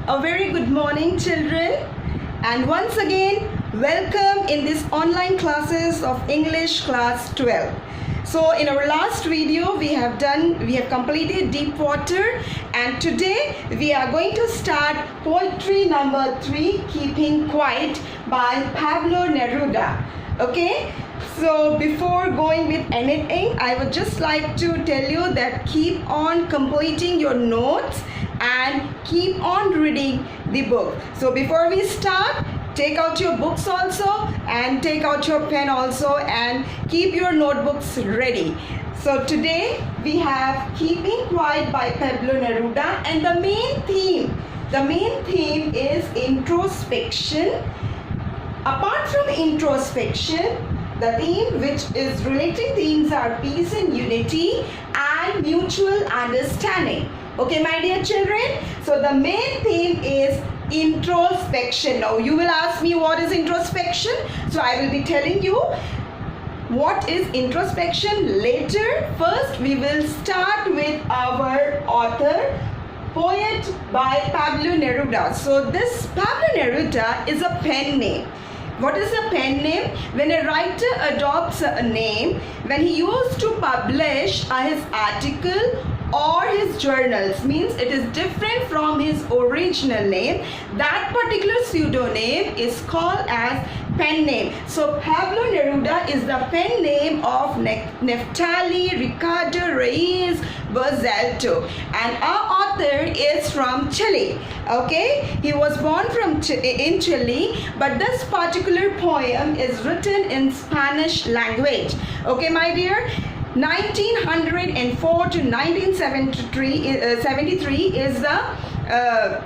A very good morning, children, and once again welcome in this online classes of English class 12. So in our last video we have completed deep water, and today we are going to start poetry number 3, Keeping Quiet by Pablo Neruda. Okay, so before going with anything, I would just like to tell you that keep on completing your notes and keep on reading the book. So before we start, take out your books also and take out your pen also and keep your notebooks ready. So today we have Keeping Quiet by Pablo Neruda, and the main theme is introspection. Apart from introspection, the theme which is relating themes are peace and unity and mutual understanding. Okay, my dear children, so the main theme is introspection. Now you will ask me, what is introspection? So I will be telling you what is introspection later. First we will start with our author, poet by Pablo Neruda. So this Pablo Neruda is a pen name. What is a pen name? When a writer adopts a name, when he used to publish his article or his journals, means it is different from his original name. That particular pseudonym is called as pen name. So Pablo Neruda is the pen name of Neftali Ricardo Reyes Basalto, and our author is from Chile. Okay, he was born in Chile, but this particular poem is written in Spanish language. Okay, my dear, 1904 to 1973 is the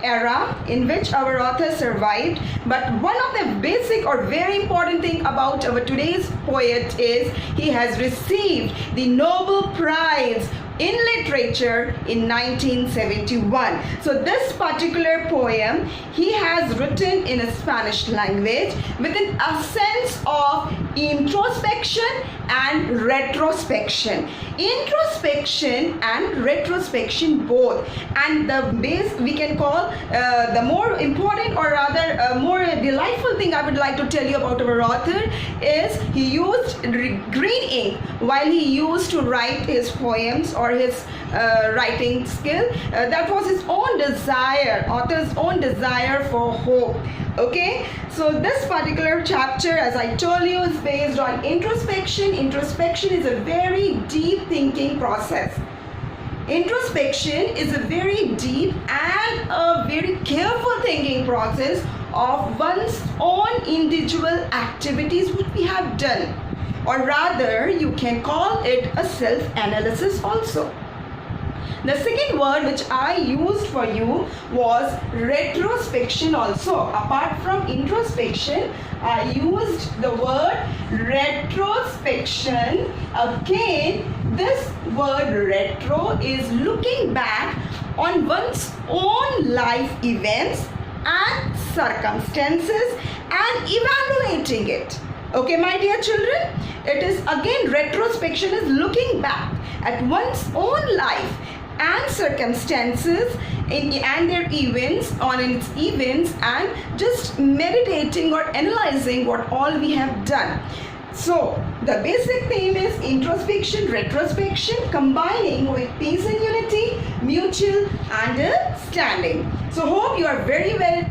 era in which our author survived. But one of the basic or very important thing about our today's poet is he has received the Nobel Prize in literature in 1971. So this particular poem he has written in a Spanish language with an essence of introspection and retrospection. Introspection and retrospection both, and the base we can call the more important or rather more delightful thing I would like to tell you about our author is he used green ink while he used to write his poems or his writing skill. That was his own desire, author's own desire for hope. Okay, so this particular chapter, as I told you, is based on introspection. Introspection is a very deep thinking process. Introspection is a very deep and a very careful thinking process of one's own individual activities which we have done, or rather you can call it a self-analysis also. The second word which I used for you was retrospection also. Apart from introspection, I used the word retrospection. Again, this word retro is looking back on one's own life events and circumstances and evaluating it. Okay, my dear children, it is again retrospection is looking back at one's own life and circumstances and their events and just meditating or analyzing what all we have done. So the basic theme is introspection, retrospection, combining with peace and unity, mutual understanding. So hope you are very well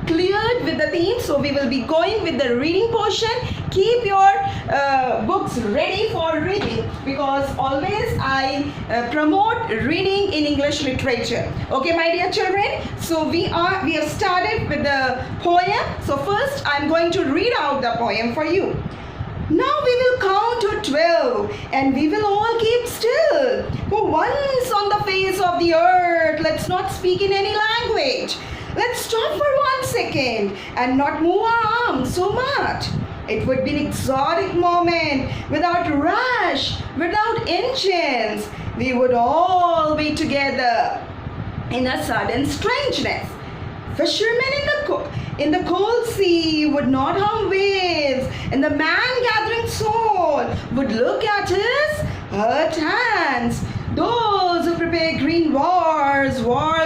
cleared with the theme. So we will be going with the reading portion. Keep your books ready for reading, because always I promote reading in English literature. Okay, my dear children, so we have started with the poem. So first I'm going to read out the poem for you. Now we will count to 12 and we will all keep still. For once on the face of the earth, let's not speak in any language. Let's stop for 1 second and not move our arms so much. It would be an exotic moment without rush, without engines. We would all be together in a sudden strangeness. Fishermen in the cold sea would not harm waves, and the man gathering soul would look at his hurt hands. Those who prepare green wars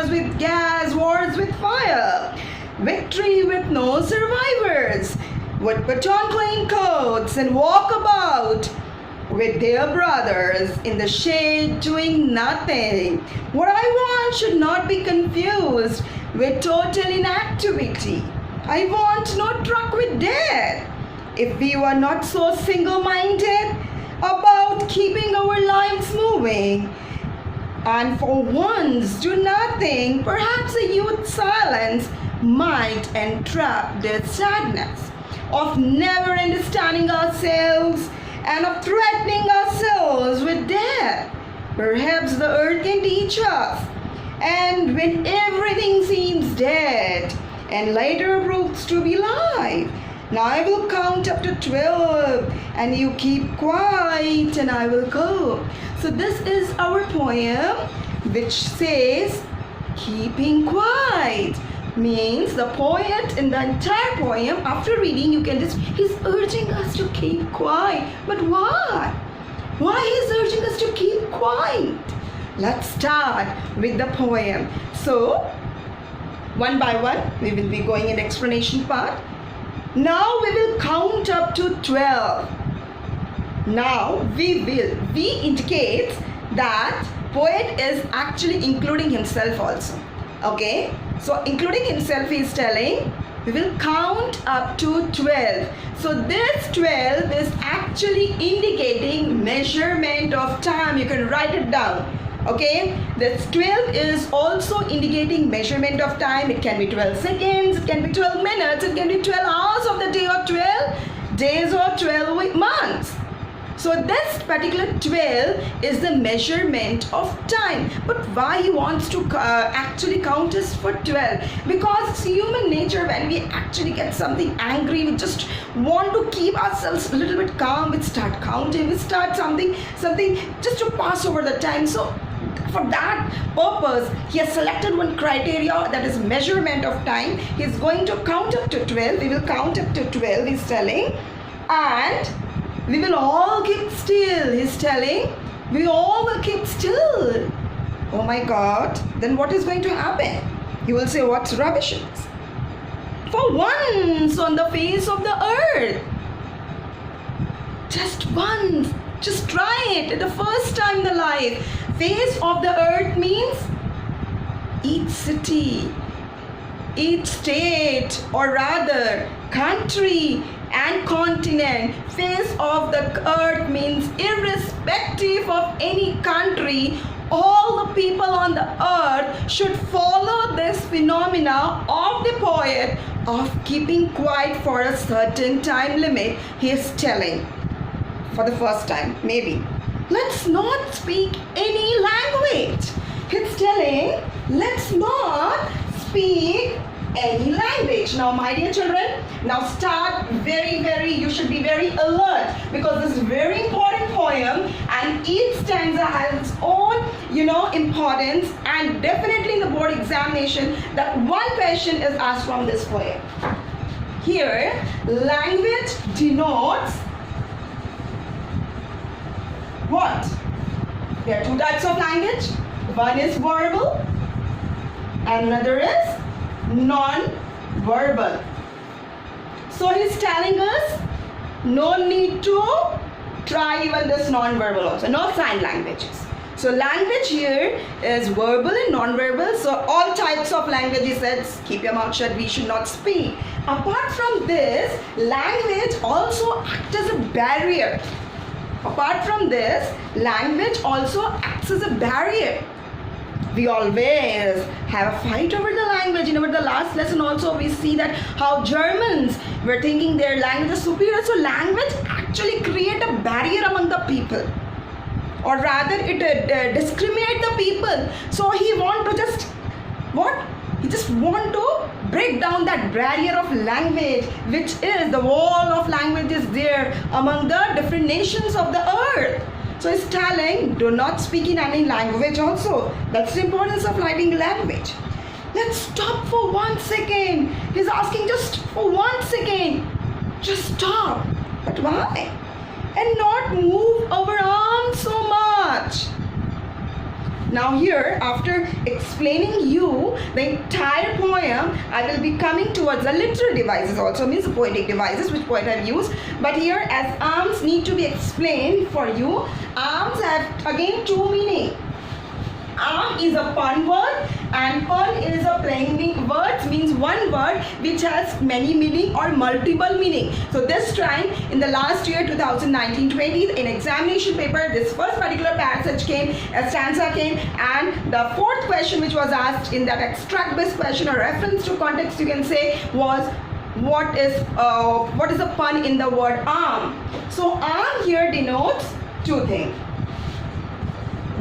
with gas, wars with fire, would put on clean coats and walk about with their brothers in the shade doing nothing. What I want should not be confused with total inactivity. I want no truck with death. If we were not so single-minded about keeping our lives moving, and for once do nothing, perhaps a youth's silence might entrap their sadness of never understanding ourselves and of threatening ourselves with death. Perhaps the earth can teach us, and when everything seems dead and later proves to be alive. Now I will count up to 12 and you keep quiet and I will go. So this is our poem which says keeping quiet. Means the poet in the entire poem, after reading you can just, he's urging us to keep quiet. But why? Why he's urging us to keep quiet? Let's start with the poem. So one by one we will be going in explanation part. Now we will count up to 12. Now we indicates that poet is actually including himself also. Okay, so including himself he is telling we will count up to 12. So this 12 is actually indicating measurement of time. You can write it down. Okay, this 12 is also indicating measurement of time. It can be 12 seconds, it can be 12 minutes, it can be 12 hours of the day, or 12 days, or 12 months. So this particular 12 is the measurement of time. But why he wants to actually count us for 12? Because it's human nature, when we actually get something angry, we just want to keep ourselves a little bit calm. We start counting, we start something just to pass over the time. So for that purpose, he has selected one criteria, that is measurement of time. He is going to count up to 12. We will count up to 12, he's telling. And we will all keep still, he's telling. We all will keep still. Oh my God, then what is going to happen? He will say, what's rubbish is? For once on the face of the earth. Just once. Just try it the first time in the life. Face of the earth means each city, each state, or rather country and continent. Face of the earth means irrespective of any country, all the people on the earth should follow this phenomena of the poet of keeping quiet for a certain time limit. He is telling for the first time, maybe, let's not speak any language. He's telling, let's not speak any language. Now my dear children, now start you should be very alert, because this is a very important poem and each stanza has its own importance, and definitely in the board examination that one question is asked from this poem. Here language denotes what? There are two types of language. One is verbal and another is non-verbal. So he's telling us no need to try even this non-verbal also, no sign languages. So language here is verbal and non-verbal. So all types of language, he says, keep your mouth shut, we should not speak. Apart from this, language also acts as a barrier. Apart from this, language also acts as a barrier. We always have a fight over the language. In the last lesson also we see that how Germans were thinking their language is superior. So language actually create a barrier among the people, or rather it discriminate the people. So he want to just he just want to break down that barrier of language, which is the wall of languages there among the different nations of the earth. So he's telling, do not speak in any language also. That's the importance of learning language. Let's stop for 1 second. He's asking just for 1 second. Just stop. But why? And not move our arms so much. Now here, after explaining you the entire poem, I will be coming towards the literal devices also, means poetic devices which poet have used. But here, as arms need to be explained for you, arms have again two meaning. Arm is a pun word and pun is a playing words, means one word which has many meaning or multiple meaning. So this time in the last year 2019-20 in examination paper, this first particular passage came, a stanza came, and the fourth question which was asked in that extract based question or reference to context, you can say, was what is a pun in the word arm. So arm here denotes two things.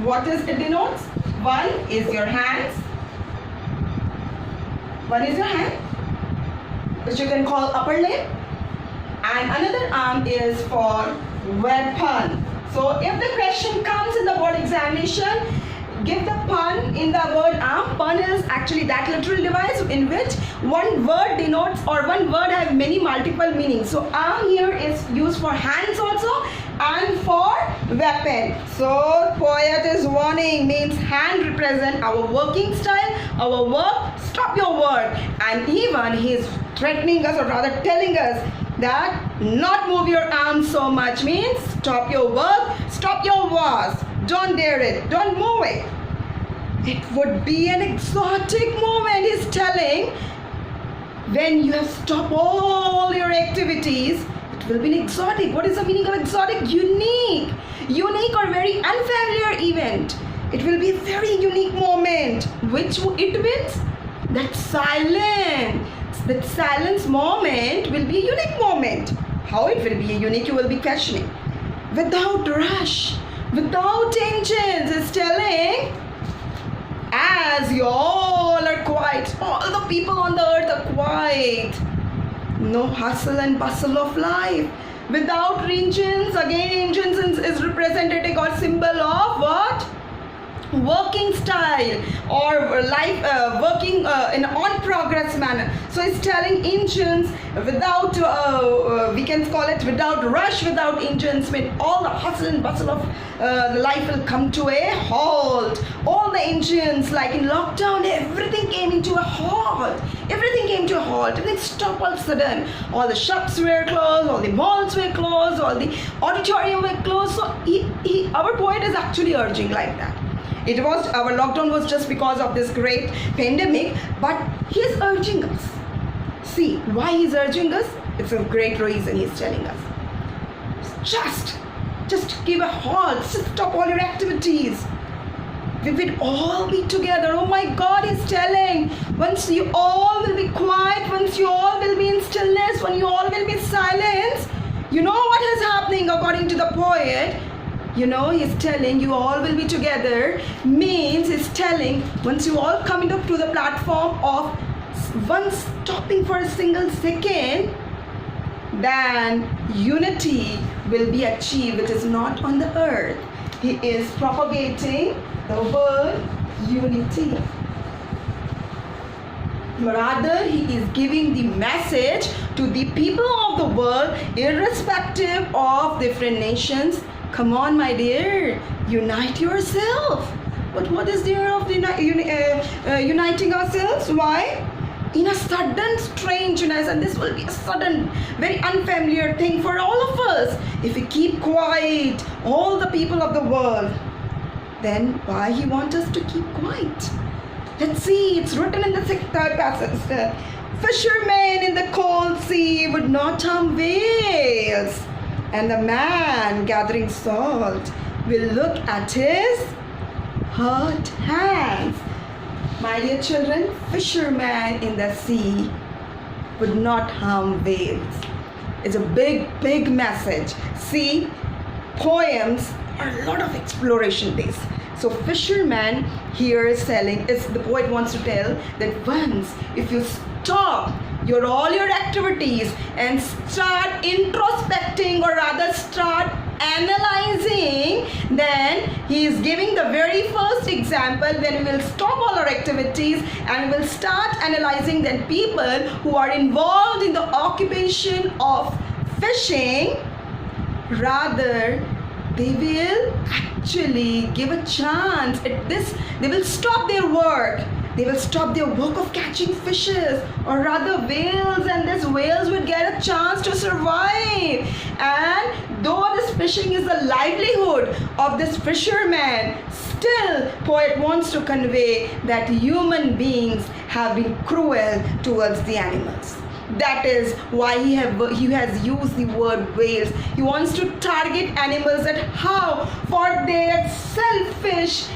What is it denotes? One is your hands. One is your hand, which you can call upper limb. And another arm is for weapon. So if the question comes in the board examination, give the pun in the word arm. Pun is actually that literal device in which one word denotes or one word has many multiple meanings. So arm here is used for hands also and for weapon. So poet is warning, means hand represent our working style, our work, stop your work. And even he is threatening us, or rather telling us that not move your arms so much, means stop your work, stop your wars, don't dare it, don't move it. It would be an exotic moment, he's telling. When you have stopped all your activities, it will be an exotic. What is the meaning of exotic? Unique or very unfamiliar event. It will be a very unique moment. Which it means? That silence moment will be a unique moment. How it will be a unique, you will be questioning. Without rush, without engines, is telling, as you all are quiet, all the people on the earth are quiet. No hustle and bustle of life. Without engines, again engines is representative or symbol of what? Working style or life working in on progress manner. So it's telling engines without we can call it without rush, without engines, when all the hustle and bustle of the life will come to a halt. All the engines, like in lockdown, everything came into a halt. Everything came to a halt. Everything stopped all of a sudden. All the shops were closed, all the malls were closed, all the auditorium were closed. So our poet is actually urging like that. It was, our lockdown was just because of this great pandemic, but he is urging us. See, why he's urging us? It's a great reason he's telling us. Just give a halt, just stop all your activities. We will all be together. Oh my God, he's telling. Once you all will be quiet, once you all will be in stillness, when you all will be silent, you know what is happening according to the poet. You know, he's telling you all will be together, means he's telling once you all coming up to the platform of one stopping for a single second, then unity will be achieved, which is not on the earth. He is propagating the word unity. Rather, he is giving the message to the people of the world, irrespective of different nations. Come on, my dear, unite yourself. But what is there of uniting ourselves? Why? In a sudden strangeness, and this will be a sudden, very unfamiliar thing for all of us. If we keep quiet, all the people of the world, then why he wants us to keep quiet? Let's see, it's written in the third passage. Fishermen in the cold sea would not harm whales, and the man gathering salt will look at his hurt hands. My dear children, fishermen in the sea would not harm whales. It's a big, big message. See, poems are a lot of exploration based. So fisherman here is telling, the poet wants to tell that once if you stop all your activities and start introspecting, or rather start analyzing, then he is giving the very first example when we will stop all our activities and will start analyzing. Then people who are involved in the occupation of fishing, rather they will actually give a chance at this. They will stop their work. They will stop their work of catching fishes, or rather whales, and these whales would get a chance to survive. And though this fishing is the livelihood of this fisherman, still poet wants to convey that human beings have been cruel towards the animals. That is why he has used the word whales. He wants to target animals at how for their selfish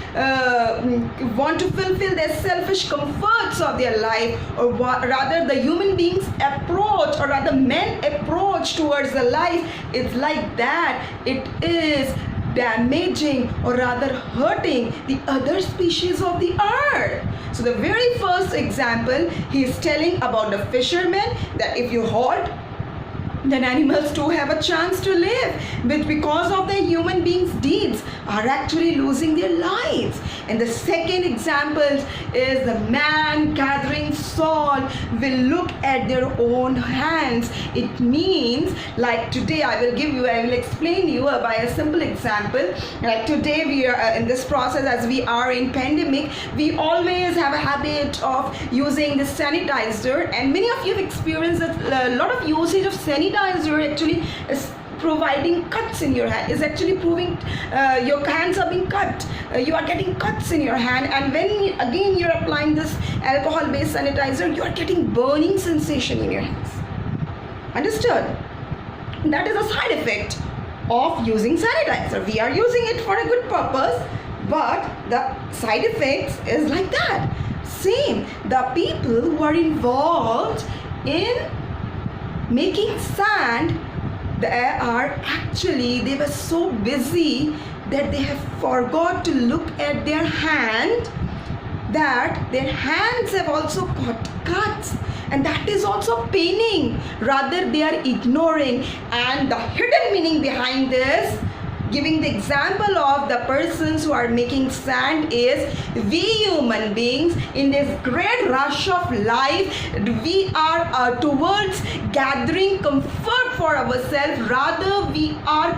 want to fulfill their selfish comforts of their life, or rather the human beings approach, or rather men approach towards the life. It's like that. It is damaging, or rather hurting the other species of the earth. So the very first example, he is telling about the fishermen, that if you halt, then animals too have a chance to live, but because of the human beings' deeds are actually losing their lives. And the second example is the man gathering salt will look at their own hands. It means, like today I will explain you by a simple example. Like today we are in this process, as we are in pandemic, we always have a habit of using the sanitizer, and many of you have experienced a lot of usage of sanitizer actually is providing cuts in your hand, is actually proving your hands are being cut. You are getting cuts in your hand, and when again you're applying this alcohol based sanitizer, you are getting burning sensation in your hands. Understood? That is a side effect of using sanitizer. We are using it for a good purpose, but the side effects is like that. Same, the people who are involved in making sand, they were so busy that they have forgot to look at their hand, that their hands have also got cuts, and that is also paining. Rather they are ignoring, and the hidden meaning behind this, giving the example of the persons who are making sand, is we human beings in this great rush of life, we are towards gathering comfort for ourselves. Rather we are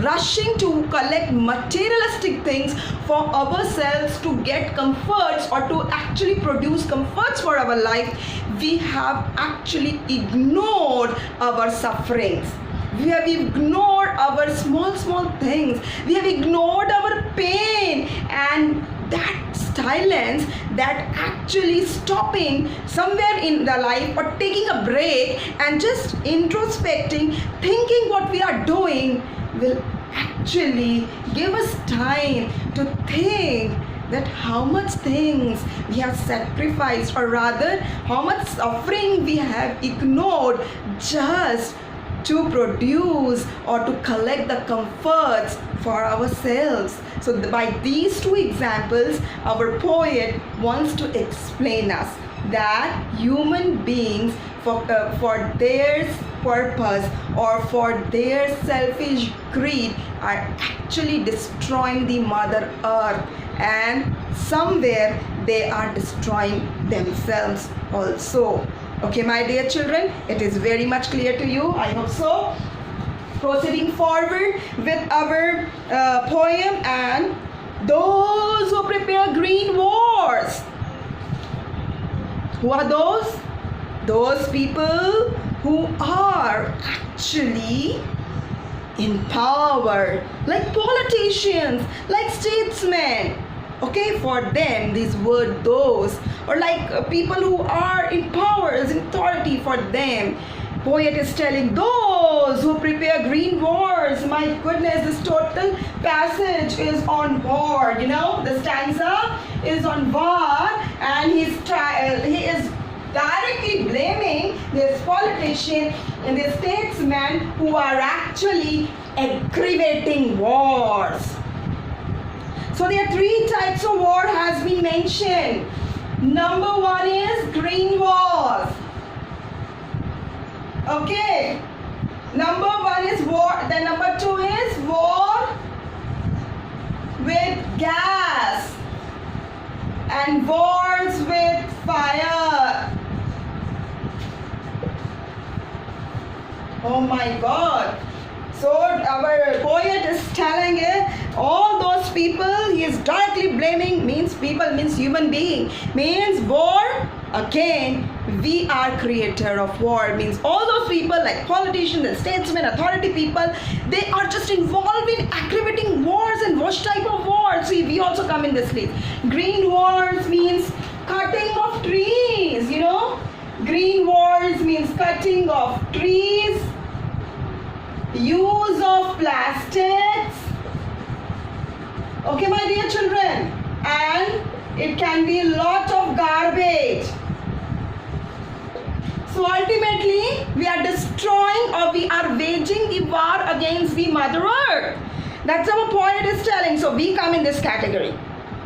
rushing to collect materialistic things for ourselves to get comforts, or to actually produce comforts for our life. We have actually ignored our sufferings. We have ignored our small things. We have ignored our pain, and that silence, that actually stopping somewhere in the life, or taking a break and just introspecting, thinking what we are doing, will actually give us time to think that how much things we have sacrificed, or rather how much suffering we have ignored just to produce or to collect the comforts for ourselves. So by these two examples, our poet wants to explain us that human beings for their purpose, or for their selfish greed, are actually destroying the Mother Earth, and somewhere they are destroying themselves also. Okay, my dear children, it is very much clear to you, I hope so. Proceeding forward with our poem, and those who prepare green wars. Who are those? Those people who are actually in power, like politicians, like statesmen. Okay, for them these were those, or like people who are in power, as in authority. For them, poet is telling those who prepare green wars. My goodness, this total passage is on war. You know, the stanza is on war, and he is directly blaming this politician and the statesmen who are actually aggravating wars. So there are three types of war has been mentioned. Number one is green wars. Okay. Number one is war. Then number two is war with gas, and wars with fire. Oh my God. So our poet is telling all those people he is directly blaming, means people, means human being, means war. Again, we are creator of war, means all those people like politicians and statesmen, authority people, they are just involved in aggravating wars. And what type of wars? See, we also come in this list. Green wars means cutting of trees, you know. Green wars means cutting of trees, use of plastics. Okay, my dear children, and it can be a lot of garbage. So ultimately, we are destroying, or we are waging the war against the Mother Earth. That's our poet is telling. So we come in this category.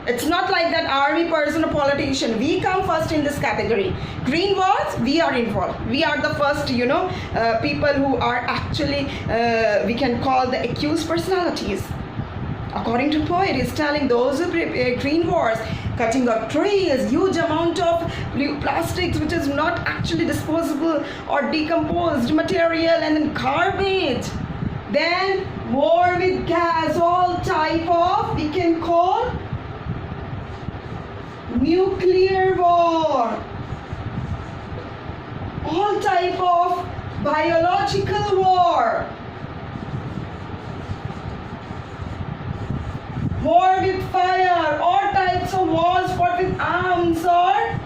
It's not like that army person or politician. We come first in this category. Green wars, we are involved. We are the first, you know, people who are actually, we can call the accused personalities. According to poet, he's telling those who green wars, cutting of trees, huge amount of plastics which is not actually disposable or decomposed material, and then garbage. Then war with gas, all type of, we can call nuclear war, all type of biological war, war with fire, all types of wars fought with arms or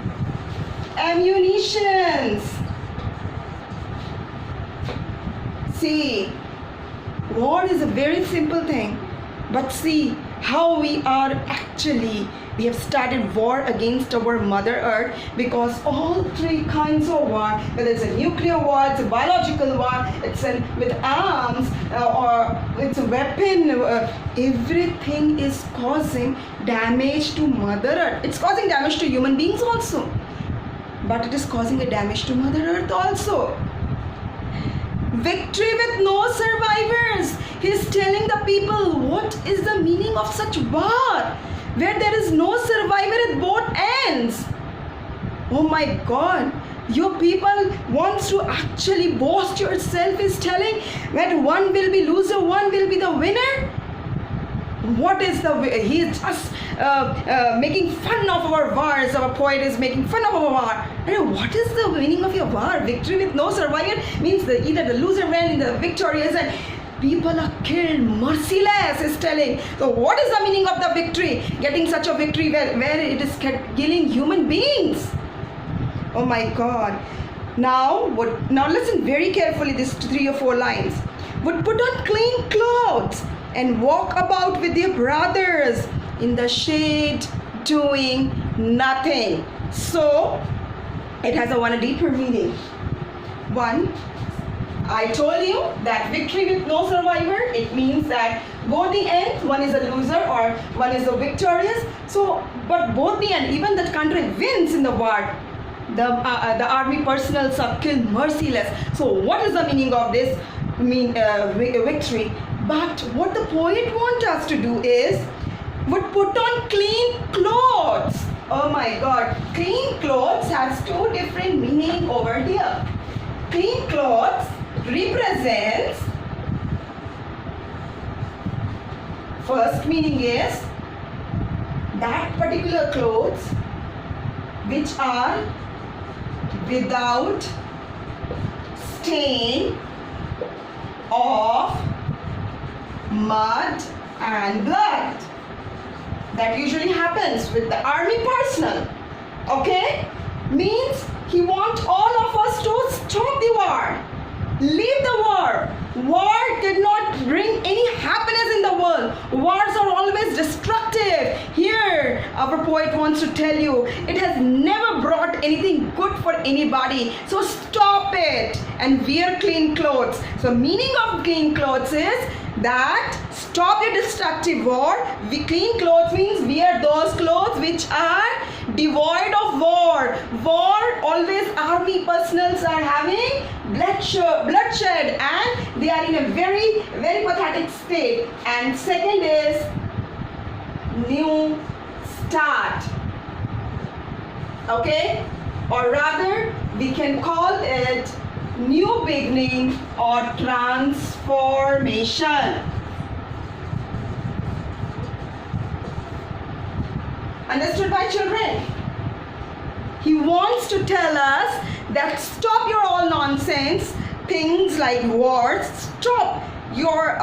ammunitions. See, war is a very simple thing, but see how we are actually, we have started war against our Mother Earth, because all three kinds of war, whether it's a nuclear war, it's a biological war, it's with arms, or it's a weapon, everything is causing damage to Mother Earth. It's causing damage to human beings also, but it is causing a damage to Mother Earth also. Victory with no survivors. He's telling the people, what is the meaning of such war where there is no survivor at both ends? Oh my God, your people wants to actually boast yourself, is telling that one will be loser, one will be the winner. What is the, he is just making fun of our wars. Our poet is making fun of our war. What is the meaning of your war? Victory with no survivor means either the loser win, the victorious, and people are killed merciless, is telling. So what is the meaning of the victory? Getting such a victory where it is killing human beings. Oh my God. Now listen very carefully, these 3 or 4 lines. Would put on clean clothes and walk about with their brothers in the shade doing nothing. So it has a deeper meaning. One, I told you that victory with no survivor, it means that both the end, one is a loser or one is a victorious. So, but both the end, even that country wins in the war, the army personnel are killed merciless. So what is the meaning of this victory? But what the poet wants us to do is, would put on clean clothes. Oh my God, clean clothes has 2 different meaning over here. Clean clothes represents, first meaning is that particular clothes which are without stain of mud and blood. That usually happens with the army personnel. Okay? Means he wants all of us to stop the war. Leave the war. War did not bring any happiness in the world. Wars are always destructive. Here, our poet wants to tell you, it has never brought anything good for anybody. So stop it and wear clean clothes. So meaning of clean clothes is that stop your destructive war. Clean clothes means wear those clothes which are devoid of war. War, always army personnel are having bloodshed and they are in a very, very pathetic state. And second is new start. Okay? Or rather, we can call it new beginning or transformation. Understood, my children? He wants to tell us that stop your all nonsense, things like wars, stop.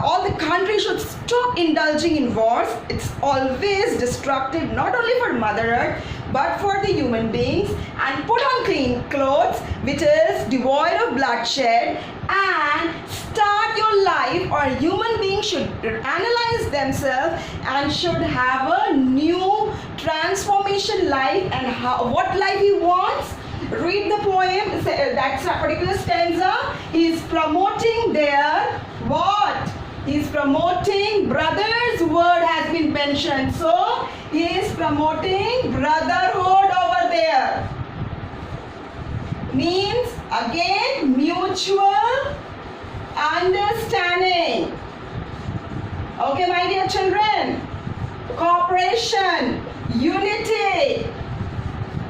All the countries should stop indulging in wars. It's always destructive, not only for Mother Earth, but for the human beings. And put on clean clothes, which is devoid of bloodshed, and start your life, or a human being should analyze themselves and should have a new transformation life. And what life he wants? Read the poem, that's a particular stanza. He is promoting there what? He is promoting brother's word has been mentioned. So he is promoting brotherhood over there. Means again mutual understanding. Okay, my dear children. Cooperation, unity,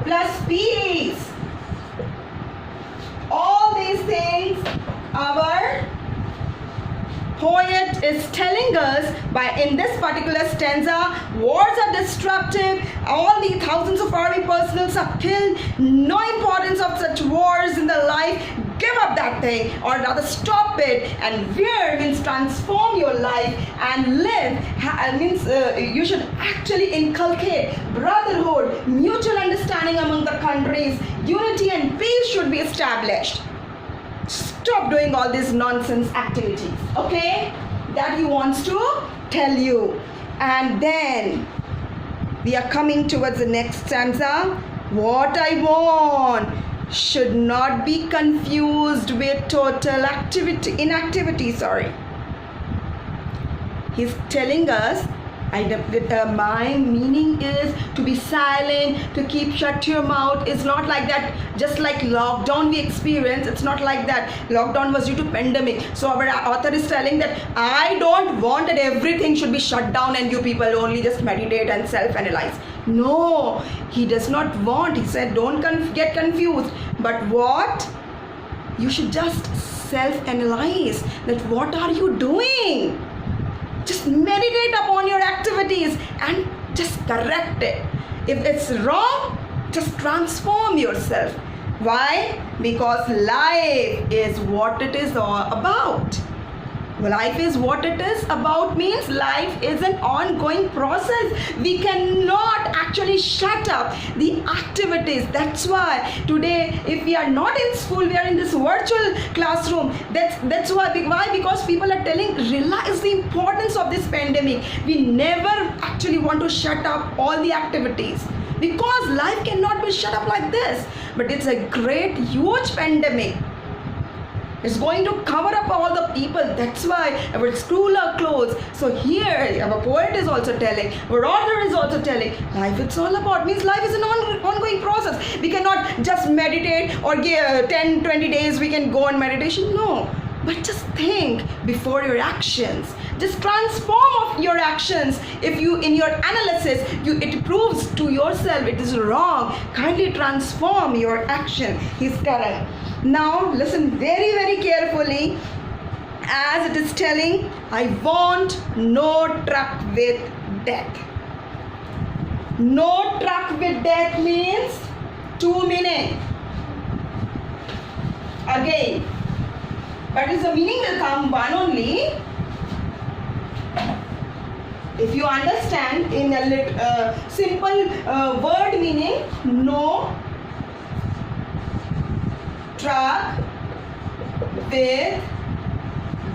plus peace. All these things our poet is telling us in this particular stanza. Wars are destructive. All the thousands of army personnel are killed. No importance of such wars in the life. Give up that thing, or rather stop it. And wear means transform your life and live. Means you should actually inculcate brotherhood, mutual understanding among the countries. Unity and peace should be established. Stop doing all these nonsense activities. Okay? That he wants to tell you. And then we are coming towards the next stanza. What I want should not be confused with total inactivity. He's telling us my meaning is to be silent, to keep shut your mouth. It's not like that. Just like lockdown we experience, it's not like that. Lockdown was due to pandemic. So our author is telling that I don't want that everything should be shut down and you people only just meditate and self-analyze. No, he does not want. He said don't get confused. But what? You should just self-analyze that what are you doing? Just meditate upon your activities and just correct it. If it's wrong, just transform yourself. Why? Because life is what it is all about. Life is what it is about means life is an ongoing process. We cannot actually shut up the activities. That's why today, if we are not in school, we are in this virtual classroom. That's why. Because people are realize the importance of this pandemic. We never actually want to shut up all the activities, because life cannot be shut up like this. But it's a great, huge pandemic. It's going to cover up all the people. That's why our school are closed. So here our poet is also telling, our author is also telling, life it's all about means life is an ongoing process. We cannot just meditate or give 10-20 days we can go on meditation. No, but just think before your actions. Just transform your actions. If you in your analysis it proves to yourself it is wrong, kindly transform your action. He's telling. Now listen very, very carefully, as it is telling, I want no truck with death. No truck with death means two meaning. Again, but is the meaning will come one only if you understand in a simple word meaning. No truck with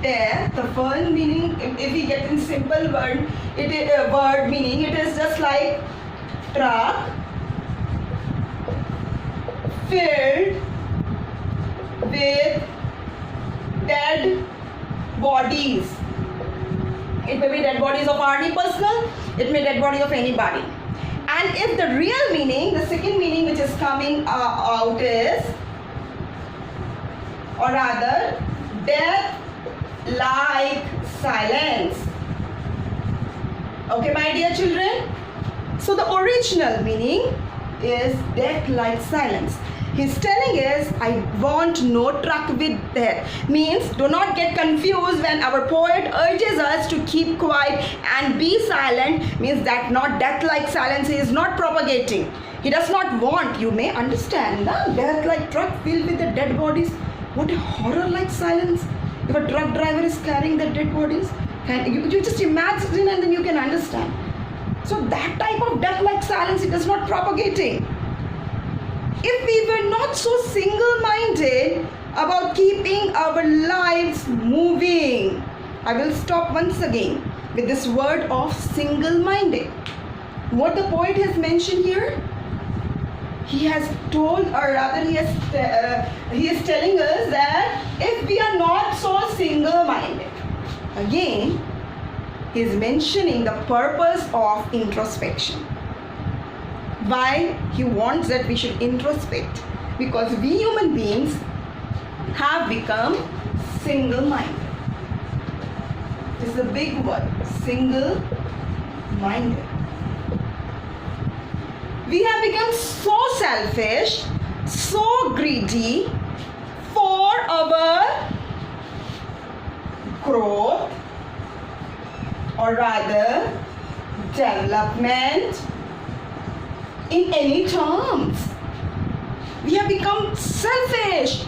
death. The first meaning, if we get in simple word, it is a word meaning. It is just like truck filled with dead bodies. It may be dead bodies of army personnel. It may be dead body of anybody. And if the real meaning, the second meaning which is coming out is, or rather, death like silence. Okay, my dear children? So the original meaning is death like silence. He's telling us, I want no truck with death. Means do not get confused when our poet urges us to keep quiet and be silent. Means that not death-like silence he is not propagating. He does not want, you may understand, death-like truck filled with the dead bodies. What a horror-like silence. If a truck driver is carrying the dead bodies, you just imagine and then you can understand. So that type of death-like silence it is not propagating. If we were not so single-minded about keeping our lives moving, I will stop once again with this word of single-minded. What the poet has mentioned here, he has told, or rather he is telling us that if we are not so single-minded, again, he is mentioning the purpose of introspection. Why he wants that we should introspect? Because we human beings have become single-minded. This is a big word, single-minded. We have become so selfish, so greedy for our growth, or rather development in any terms. We have become selfish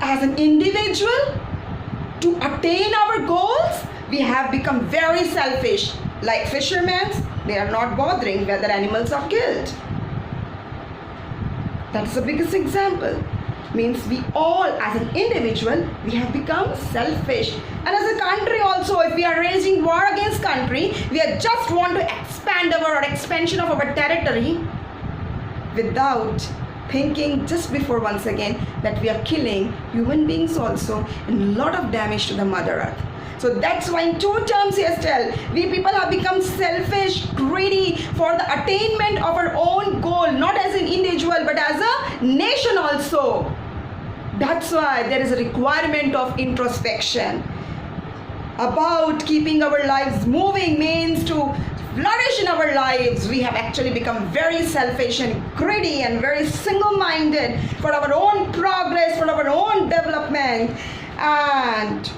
as an individual to attain our goals. We have become very selfish. Like fishermen, they are not bothering whether animals are killed. That's the biggest example. Means we all as an individual, we have become selfish. And as a country also, if we are raging war against country, we just want to expand our expansion of our territory without thinking just before once again that we are killing human beings also and a lot of damage to the Mother Earth. So that's why in two terms he has tell, we people have become selfish, greedy for the attainment of our own goal, not as an individual but as a nation also. That's why there is a requirement of introspection. About keeping our lives moving means to flourish in our lives. We have actually become very selfish and greedy and very single-minded for our own progress, for our own development, and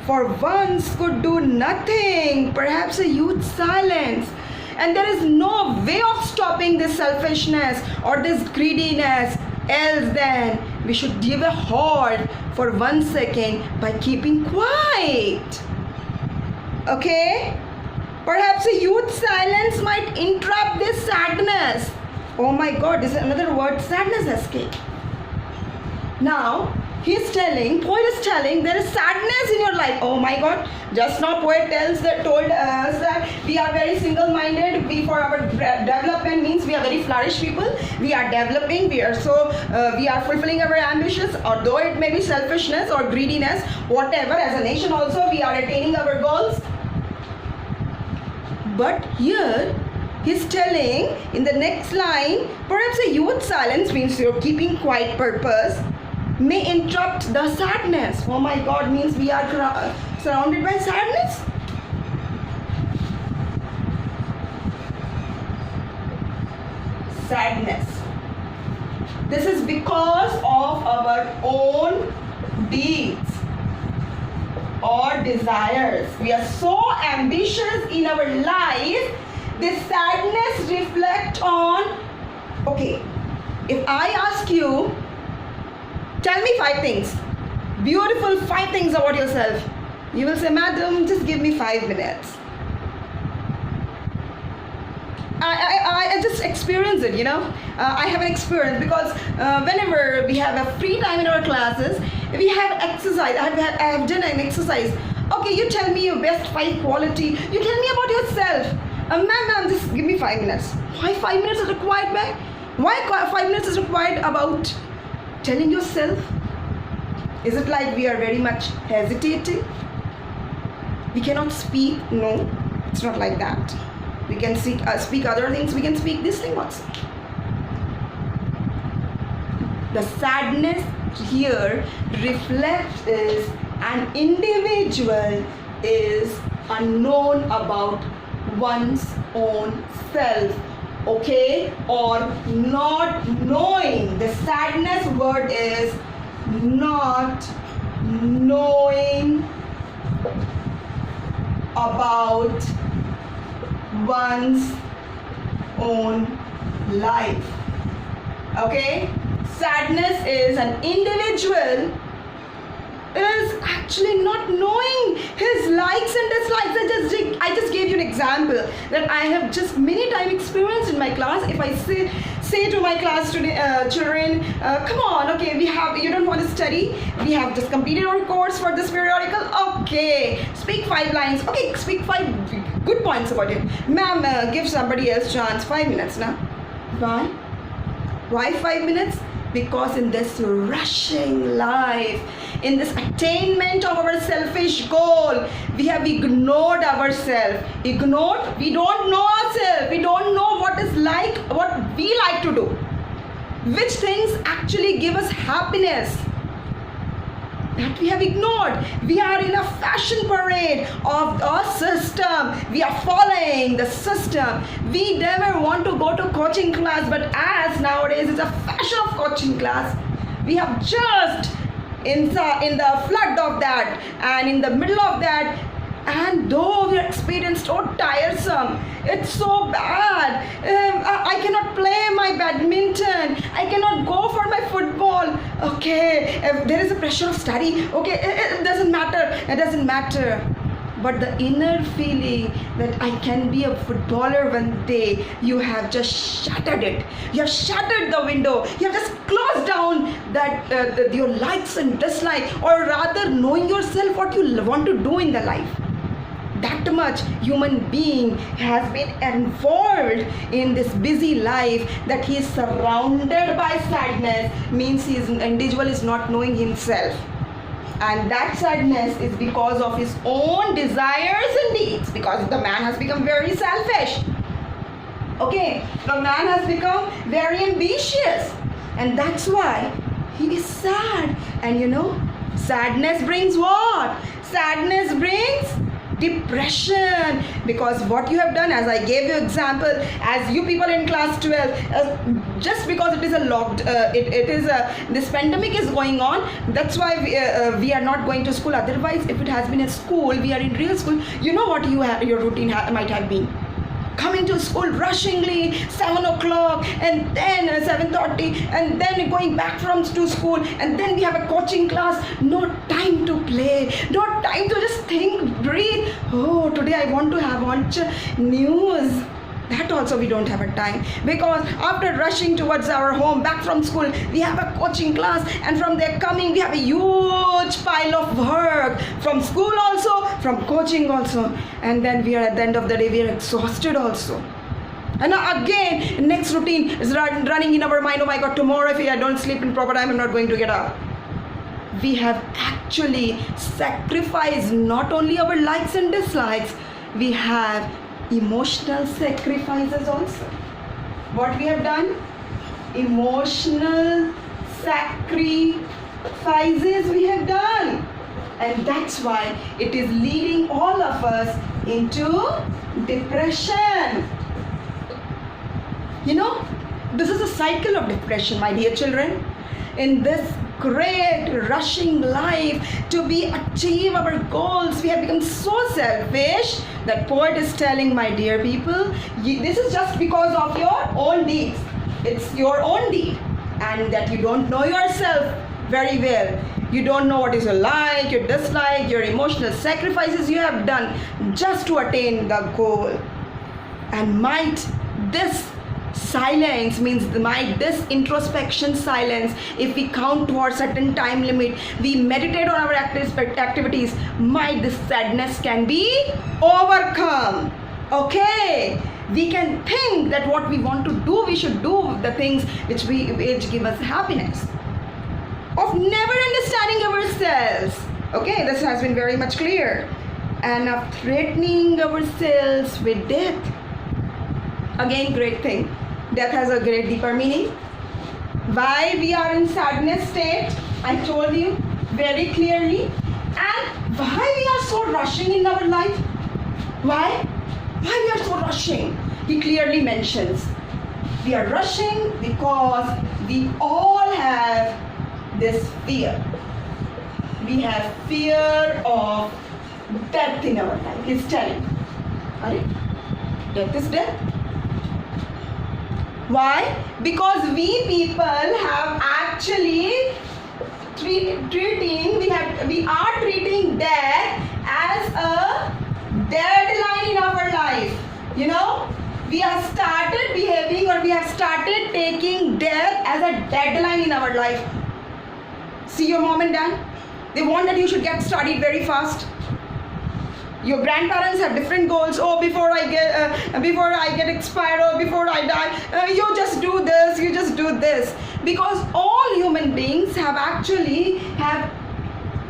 for once could do nothing, perhaps a huge silence. And there is no way of stopping this selfishness or this greediness, else then we should give a halt for 1 second by keeping quiet. Okay? Perhaps a huge silence might interrupt this sadness. Oh my God, this is another word, sadness escape. Now, poet is telling there is sadness in your life. Oh my God, just now poet told us that we are very single-minded. We for our development means we are very flourished people. We are developing, we are fulfilling our ambitions, although it may be selfishness or greediness, whatever. As a nation also we are attaining our goals. But here he's telling in the next line, perhaps a huge silence means you're keeping quiet purpose may interrupt the sadness. Oh my God, means we are surrounded by sadness. Sadness. This is because of our own deeds or desires. We are so ambitious in our life. This sadness reflects on, okay, if I ask you, tell me 5 things, beautiful 5 things about yourself, you will say, madam, just give me 5 minutes. I just experience it, I have an experience because whenever we have a free time in our classes, we have exercise. I have done an exercise. Okay, you tell me your best 5 quality. You tell me about yourself. Ma'am, just give me 5 minutes. Why 5 minutes is required, ma'am? Why 5 minutes is required about telling yourself? Is it like we are very much hesitating? We cannot speak? No, it's not like that. We can speak other things. We can speak this thing also. The sadness here reflects is an individual is unknown about one's own self. okay, or not knowing. The sadness word is not knowing about one's own life. Okay, sadness is an individual is actually not knowing his likes and dislikes. I just gave you an example that I have just many times experienced in my class. If I say to my class today, children, come on, okay, you don't want to study, we have just completed our course for this periodical, okay, speak 5 lines, okay, speak 5 good points about it. Ma'am, give somebody else chance, 5 minutes now. Why 5 minutes? Because in this rushing life, in this attainment of our selfish goal, we have ignored ourselves. We don't know ourselves. We don't know what we like to do. Which things actually give us happiness. That we have ignored. We are in a fashion parade of a system. We are following the system. We never want to go to coaching class, but as nowadays it's a fashion of coaching class, we have just in the flood of that and in the middle of that, and though we are experienced so tiresome, it's so bad. I cannot play my badminton, I cannot go for my football. Okay, there is a pressure of study. Okay, it doesn't matter. But the inner feeling that I can be a footballer one day, you have just shattered it. You have shattered the window. You have just closed down that your likes and dislikes, or rather knowing yourself what you want to do in the life. That much human being has been involved in this busy life that he is surrounded by sadness, means his individual is not knowing himself. And that sadness is because of his own desires and needs, because the man has become very selfish. Okay, the man has become very ambitious, and that's why he is sad. And sadness brings what? Sadness brings depression, because what you have done, as I gave you example, as you people in class 12, just because it is this pandemic is going on, that's why we are not going to school. Otherwise, if it has been a school, we are in real school, you know what your routine might have been. Coming to school rushingly 7 o'clock, and then 7:30, and then going back to school, and then we have a coaching class. No time to play, no time to just think, breathe. Oh, today I want to watch news. That also we don't have a time, because after rushing towards our home back from school, we have a coaching class, and from there coming we have a huge pile of work from school also, from coaching also, and then we are at the end of the day we are exhausted also. And now again next routine is running in our mind. Oh my God, tomorrow if I don't sleep in proper time, I'm not going to get up. We have actually sacrificed not only our likes and dislikes, we have emotional sacrifices also. What we have done? Emotional sacrifices we have done, and that's why it is leading all of us into depression. This is a cycle of depression, my dear children. In this great rushing life to achieve our goals, we have become so selfish that poet is telling, my dear people, this is just because of your own deeds. It's your own deed, and that you don't know yourself very well. You don't know what is your like, your dislike, your emotional sacrifices you have done just to attain the goal. And might this silence, means this introspection silence, if we count towards certain time limit, we meditate on our activities, might this sadness can be overcome. Okay, we can think that what we want to do, we should do the things which give us happiness. Of never understanding ourselves. Okay, this has been very much clear. And of threatening ourselves with death. Again, great thing. Death has a great deeper meaning. Why we are in sadness state, I told you very clearly. And why we are so rushing in our life? Why we are so rushing? He clearly mentions We are rushing because we all have this fear. We have fear of death in our life. He's telling. Alright? Death is death. Why? Because we people have actually we are treating death as a deadline in our life. You know, we have started behaving, or we have started taking death as a deadline in our life. See your mom and dad? They want that you should get studied very fast. Your grandparents have different goals. Oh, before I get expired, or before I die, you just do this, you just do this. Because all human beings have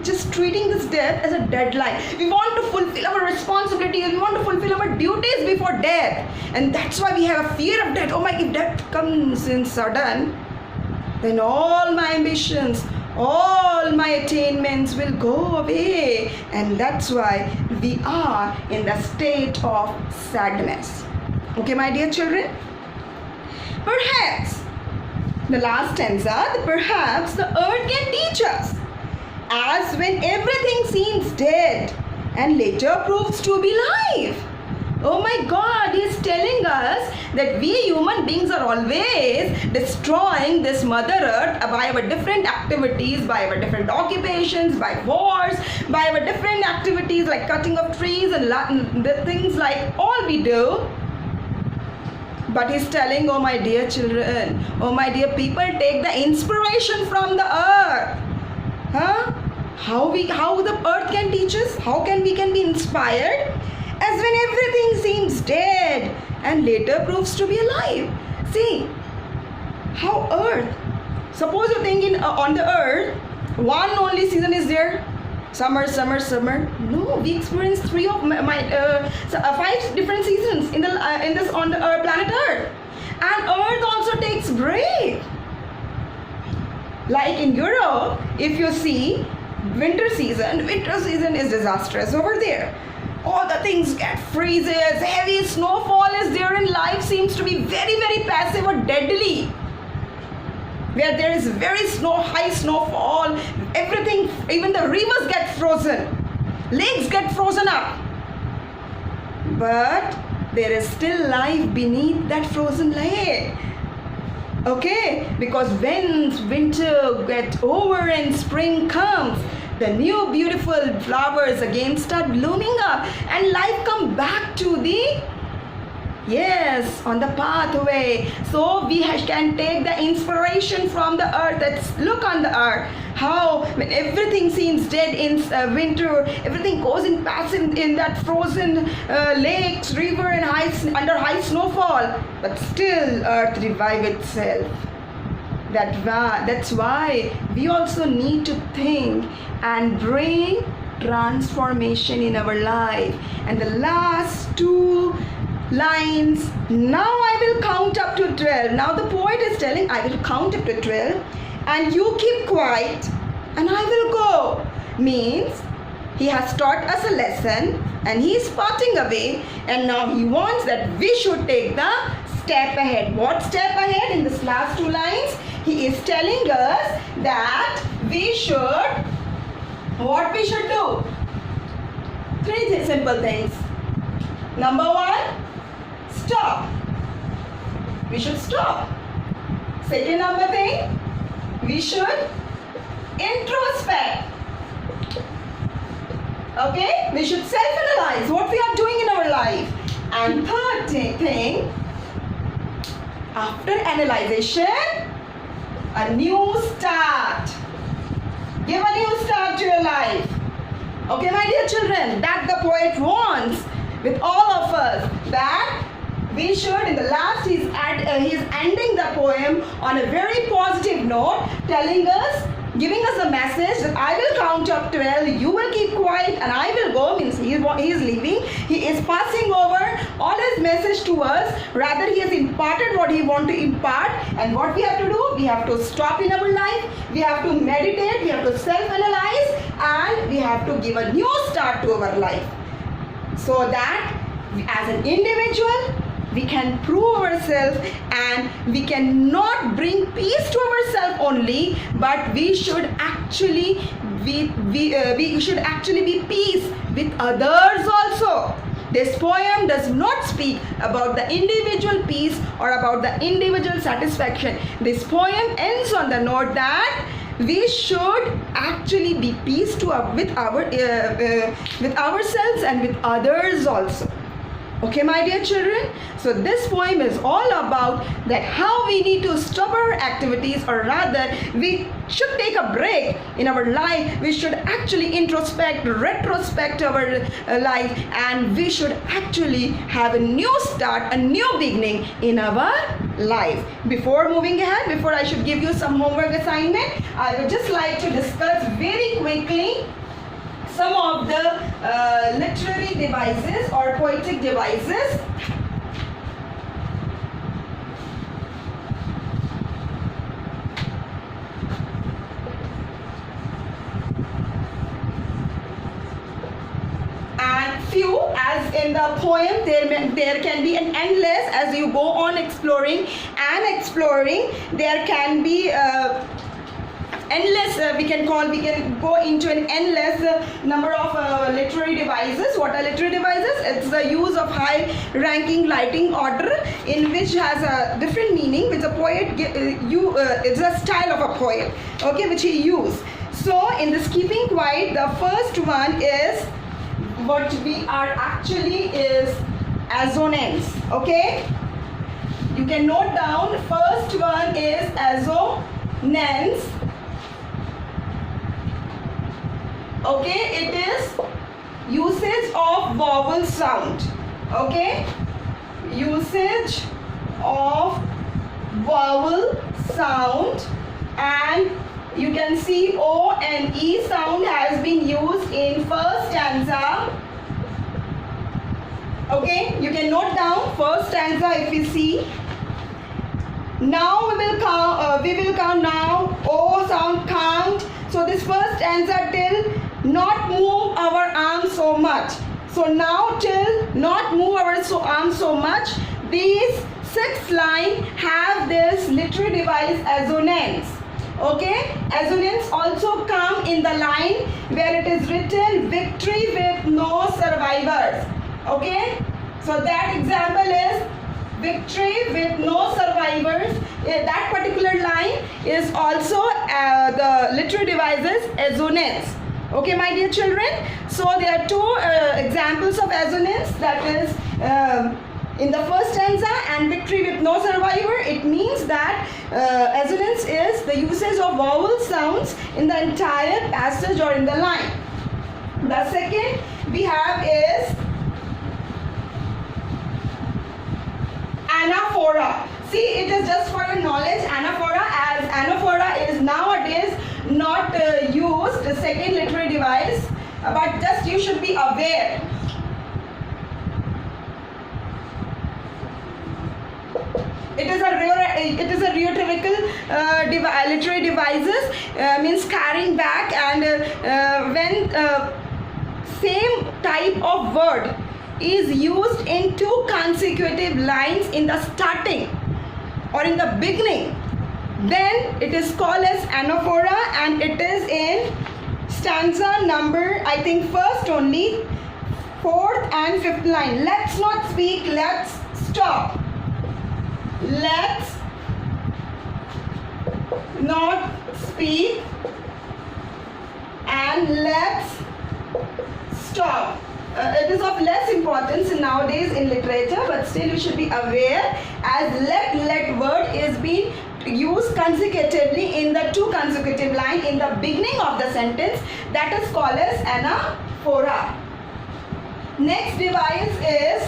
just treating this death as a deadline. We want to fulfill our responsibilities, we want to fulfill our duties before death. And that's why we have a fear of death. Oh my, if death comes in sudden, then all my ambitions, all my attainments will go away. And that's why we are in the state of sadness. Okay, my dear children? Perhaps, the last stanza, perhaps the earth can teach us, as when everything seems dead and later proves to be live. Oh my God, he is telling us that we human beings are always destroying this Mother Earth by our different activities, by our different occupations, by wars, by our different activities like cutting of trees and the things like all we do. But he's telling, oh my dear children, oh my dear people, take the inspiration from the earth. Huh? How the earth can teach us? How we can be inspired? As when everything seems dead and later proves to be alive. See, how earth, suppose you think on the earth, one only season is there, summer, summer, summer. No, we experience 5 different seasons on the planet Earth. And Earth also takes break. Like in Europe, if you see winter season is disastrous over there. All the things get freezes, heavy snowfall is there, and life seems to be very, very passive or deadly. Where there is very high snowfall, everything, even the rivers get frozen, lakes get frozen up. But there is still life beneath that frozen lake. Okay, because when winter gets over and spring comes, the new beautiful flowers again start blooming up and life come back to on the pathway. So we can take the inspiration from the earth. Let's look on the earth. How when everything seems dead in winter, everything goes in passive in that frozen lakes, river and under high snowfall. But still earth revives itself. That's why we also need to think and bring transformation in our life. And the last 2 lines, now I will count up to 12. Now the poet is telling, I will count up to 12 and you keep quiet and I will go. Means he has taught us a lesson and he is parting away, and now he wants that we should take the step ahead. What step ahead? In this last 2 lines, he is telling us that what we should do. 3 simple things. Number 1, stop. We should stop. Second number thing, we should introspect. Okay, we should self-analyze what we are doing in our life. And third thing, after analyzation, a new start. Give a new start to your life. Okay, my dear children, that the poet wants with all of us, that we should, in the last, he's ending the poem on a very positive note, telling us, giving us a message that I will count up 12, you will keep quiet and I will go. Means he is leaving, he is passing over all his message to us. Rather, he has imparted what he wants to impart. And what we have to do, we have to stop in our life, we have to meditate, we have to self-analyze, and we have to give a new start to our life. So that as an individual, we can prove ourselves, and we cannot bring peace to ourselves only, but we should actually we should actually be peace with others also. This poem does not speak about the individual peace or about the individual satisfaction. This poem ends on the note that we should actually be peace with ourselves and with others also. Okay, my dear children, so this poem is all about that how we need to stop our activities, or rather we should take a break in our life. We should actually introspect, retrospect our life, and we should actually have a new start, a new beginning in our life. Before moving ahead, before I should give you some homework assignment, I would just like to discuss very quickly some of the literary devices or poetic devices. And few, as in the poem, there can be an endless, as you go on exploring and exploring, there can be endless, we can go into an endless number of literary devices. What are literary devices? It's the use of high ranking lighting order, in which has a different meaning, which a poet it's a style of a poem, okay, which he used. So in this keeping quiet, the first one is what we are actually is assonance. Okay, you can note down, first one is assonance. Okay, it is usage of vowel sound. Okay, usage of vowel sound, and you can see O and E sound has been used in first stanza. Okay, you can note down first stanza if you see. Now we will count now. O sound count. So this first stanza till not move our arms so much. So now till not move our arms so much, these 6 lines have this literary device assonance. Okay, assonance also come in the line where it is written victory with no survivors. Okay, so that example is victory with no survivors. That particular line is also the literary devices assonance. Okay, my dear children, so there are 2 examples of assonance, that is in the first stanza and victory with no survivor. It means that assonance is the usage of vowel sounds in the entire passage or in the line. The second we have is anaphora. See, it is just for your knowledge, anaphora, as anaphora is nowadays not used, the second literary device, but just you should be aware. It is a rhetorical literary devices, means carrying back, and when same type of word is used in 2 consecutive lines in the starting or in the beginning, then it is called as anaphora, and it is in stanza number, I think, first only, 4th and 5th line. Let's not speak, let's stop. Let's not speak and let's stop. It is of less importance nowadays in literature, but still you should be aware, as let word is being used consecutively in the 2 consecutive line in the beginning of the sentence. That is called as anaphora. Next device is,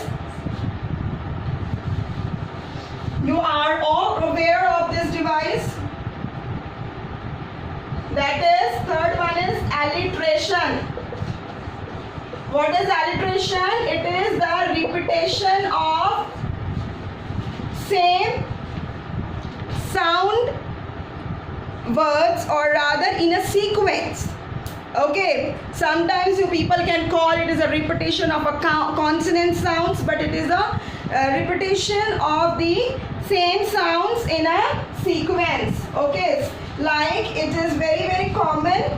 you are all aware of this device, that is, third one is alliteration. What is alliteration? It is the repetition of same sound words, or rather in a sequence. Okay, sometimes you people can call it as a repetition of a consonant sounds, but it is a repetition of the same sounds in a sequence. Okay, like it is very very common.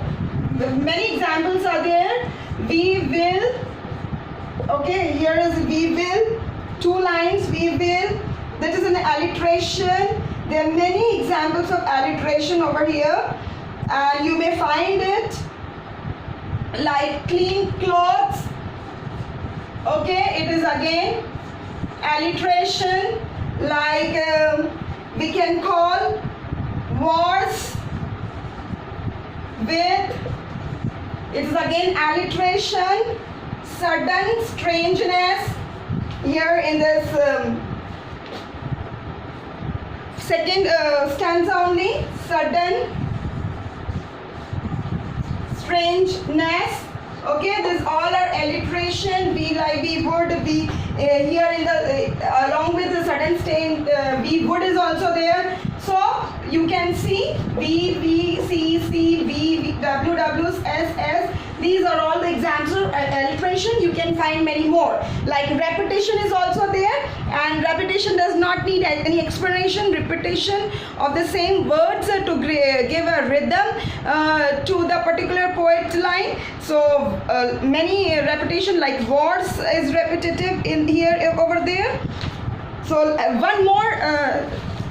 Many examples are there. We will. Okay, here is we will. 2 lines. We will. That is an alliteration. There are many examples of alliteration over here, and you may find it like clean clothes. Okay, it is again alliteration. Like we can call wars with, it is again alliteration. Sudden strangeness, here in this second stanza only. Sudden strangeness. Okay, this all are alliteration. We like, we would be here in the along with the sudden stain, we would is also there. So you can see B, V, C, C, V, W, W, S, S. These are all the examples of alliteration. You can find many more. Like repetition is also there, and repetition does not need any explanation. Repetition of the same words to give a rhythm to the particular poet's line. So many repetition, like wars is repetitive in here over there. So one more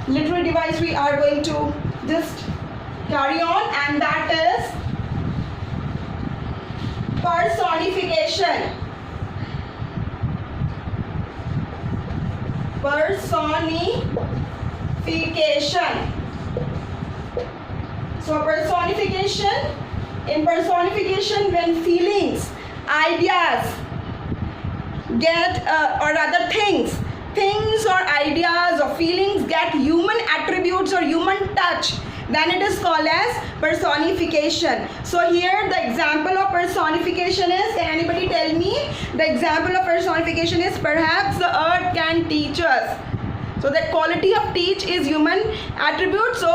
literary device we are going to just carry on, and that is personification. Personification. So personification, in personification, when feelings, ideas get or rather things or ideas or feelings get human attributes or human touch, then it is called as personification. So here the example of personification is, can anybody tell me the example of personification is? Perhaps the earth can teach us. So that quality of teach is human attribute. So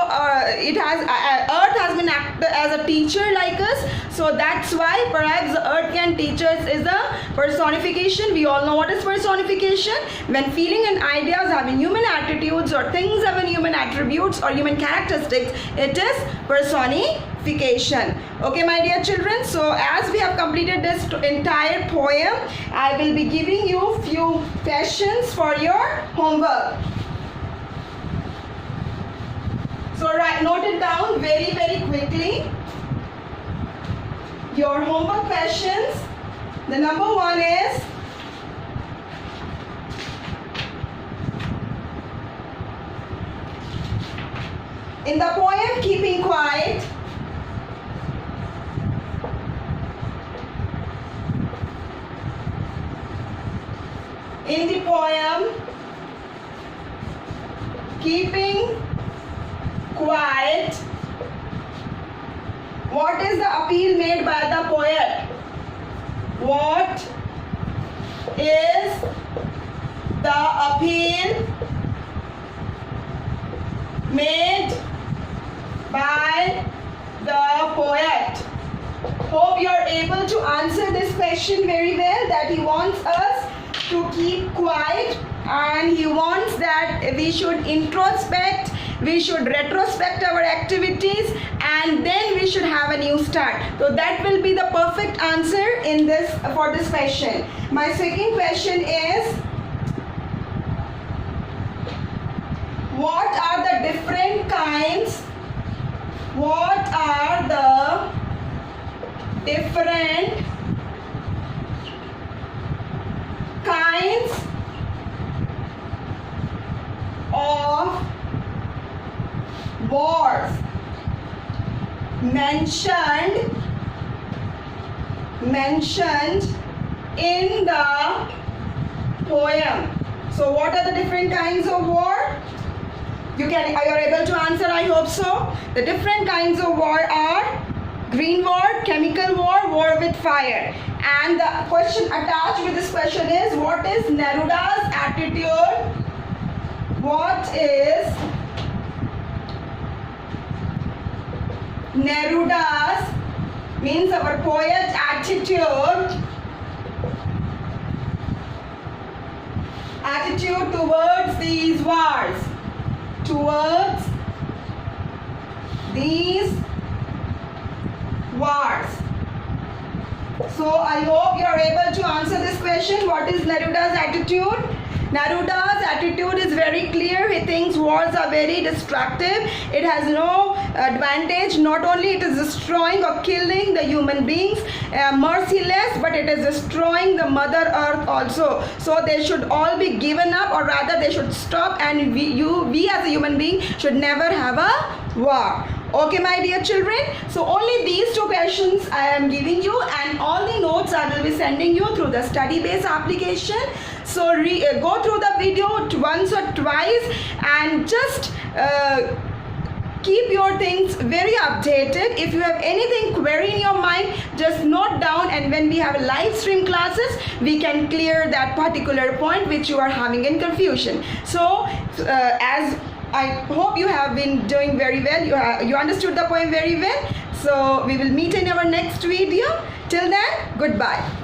it has earth has been acted as a teacher like us. So that's why perhaps the earth can teach us is the personification. We all know what is personification. When feeling and ideas having human attitudes or things having human attributes or human characteristics, it is personification. Okay, my dear children. So as we have completed this entire poem, I will be giving you few questions for your homework. So note it down very very quickly. Your homework questions. The number 1 is, in the poem Keeping Quiet, in the poem Keeping Quiet, what is the appeal made by the poet? What is the appeal made by the poet? Hope you are able to answer this question very well, that he wants us to keep quiet and he wants that we should introspect, we should retrospect our activities, and then we should have a new start. So that will be the perfect answer in this for this question. My second question is, what are the different kinds? What are the different kinds of wars mentioned in the poem? So what are the different kinds of war? You are able to answer, I hope so. The different kinds of war are green war, chemical war, war with fire. And the question attached with this question is, what is Neruda's attitude? What is Neruda's, means our poet's attitude attitude towards these wars? Towards these wars. So I hope you are able to answer this question. What is Neruda's attitude? Neruda's attitude is very clear. He thinks wars are very destructive. It has no advantage. Not only it is destroying or killing the human beings, merciless, but it is destroying the Mother Earth also. So they should all be given up, or rather they should stop, and we as a human being should never have a war. Okay, my dear children, so only these two questions I am giving you, and all the notes I will be sending you through the study based application. So go through the video once or twice and just keep your things very updated. If you have anything query in your mind, just note down, and when we have live stream classes, we can clear that particular point which you are having in confusion. So as I hope you have been doing very well. You understood the point very well. So we will meet in our next video. Till then, goodbye.